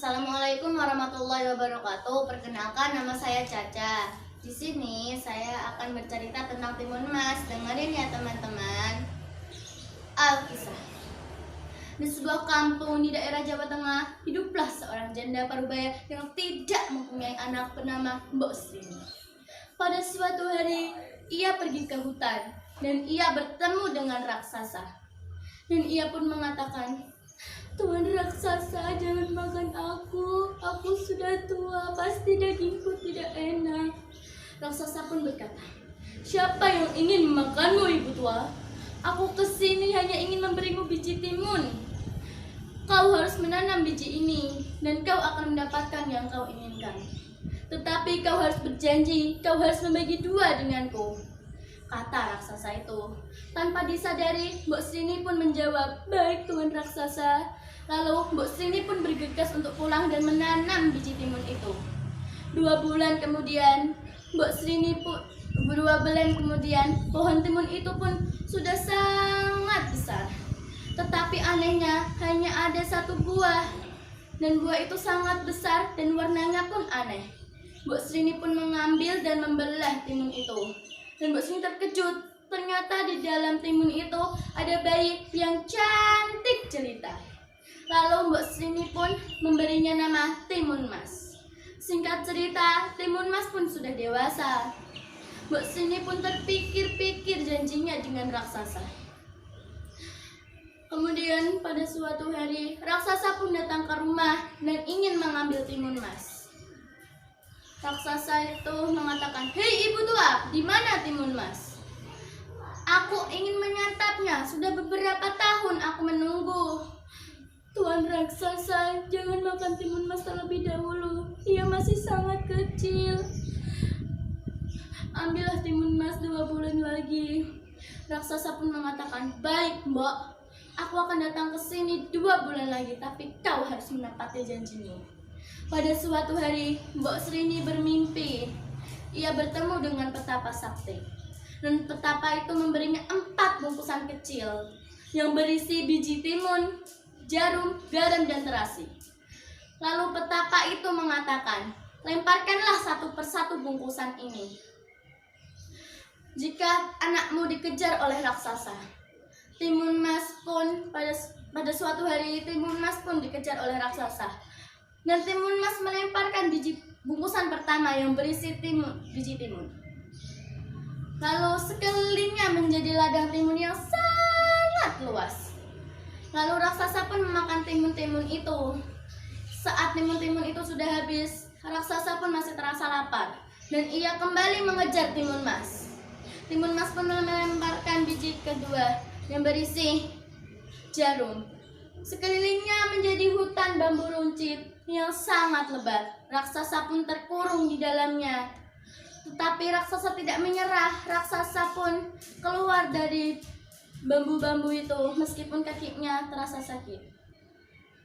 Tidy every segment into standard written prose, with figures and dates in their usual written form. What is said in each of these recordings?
Assalamualaikum warahmatullahi wabarakatuh. Perkenalkan, nama saya Caca. Di sini saya akan bercerita tentang Timun Mas. Dengerin ya teman-teman. Alkisah. Di sebuah kampung di daerah Jawa Tengah, hiduplah seorang janda parubaya yang tidak mempunyai anak bernama Mbok Srini. Pada suatu hari, ia pergi ke hutan dan ia bertemu dengan raksasa. Dan ia pun mengatakan, "Tuan raksasa, jangan makan aku sudah tua, pasti dagingku tidak enak." Raksasa pun berkata, "Siapa yang ingin memakanmu, ibu tua? Aku kesini hanya ingin memberimu biji timun. Kau harus menanam biji ini dan kau akan mendapatkan yang kau inginkan. Tetapi kau harus berjanji, kau harus membagi dua denganku," kata raksasa itu. Tanpa disadari, Mbok Srini pun menjawab, "Baik Tuan raksasa." Lalu Mbok Srini pun bergegas untuk pulang dan menanam biji timun itu. 2 bulan kemudian, pohon timun itu pun sudah sangat besar. Tetapi anehnya, hanya ada 1 buah. Dan buah itu sangat besar dan warnanya pun aneh. Mbok Srini pun mengambil dan membelah timun itu. Dan Mbok Srini terkejut, ternyata di dalam timun itu ada bayi yang cantik jelita. Lalu Mbok Srini pun memberinya nama Timun Mas. Singkat cerita, Timun Mas pun sudah dewasa. Mbok Srini pun terpikir-pikir janjinya dengan raksasa. Kemudian pada suatu hari, raksasa pun datang ke rumah dan ingin mengambil Timun Mas. Raksasa itu mengatakan, "Hei ibu tua, di mana Timun Mas? Aku ingin menyantapnya, sudah beberapa tahun aku menunggu." "Tuan raksasa, jangan makan Timun Mas terlebih dahulu, ia masih sangat kecil. Ambillah Timun Mas 2 bulan lagi." Raksasa pun mengatakan, "Baik Mbok, aku akan datang ke sini 2 bulan lagi, tapi kau harus menepati janjimu." Pada suatu hari, Mbok Srini bermimpi. Ia bertemu dengan petapa sakti. Dan petapa itu memberinya 4 bungkusan kecil yang berisi biji timun, jarum, garam, dan terasi. Lalu petapa itu mengatakan, "Lemparkanlah 1 persatu bungkusan ini jika anakmu dikejar oleh raksasa." Timun Mas pun pada suatu hari Timun Mas pun dikejar oleh raksasa. Dan Timun Mas melemparkan bungkusan pertama yang berisi biji timun. Lalu sekelilingnya menjadi ladang timun yang sangat luas. Lalu raksasa pun memakan timun-timun itu. Saat timun-timun itu sudah habis, raksasa pun masih terasa lapar. Dan ia kembali mengejar Timun Mas. Timun Mas pun melemparkan biji kedua yang berisi jarum. Sekelilingnya menjadi hutan bambu runcit yang sangat lebat. Raksasa pun terkurung di dalamnya. Tetapi raksasa tidak menyerah. Raksasa pun keluar dari bambu-bambu itu meskipun kakinya terasa sakit.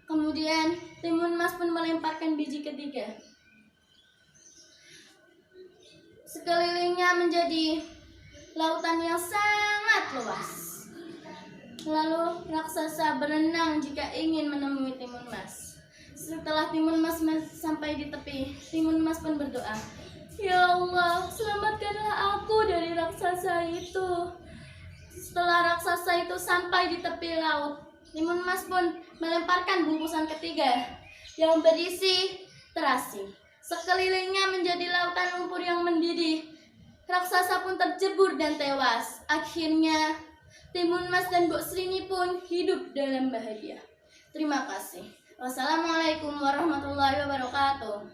Kemudian Timun Mas pun melemparkan biji ketiga. Sekelilingnya menjadi lautan yang sangat luas. Lalu raksasa berenang jika ingin menemui Timun Mas. Setelah Timun Mas sampai di tepi, Timun Mas pun berdoa, "Ya Allah, selamatkanlah aku dari raksasa itu." Setelah raksasa itu sampai di tepi laut, Timun Mas pun melemparkan bungkusan ketiga yang berisi terasi. Sekelilingnya menjadi lautan lumpur yang mendidih. Raksasa pun terjebur dan tewas. Akhirnya Timun Mas dan Mbok Srini pun hidup dalam bahagia. Terima kasih. Wassalamualaikum warahmatullahi wabarakatuh.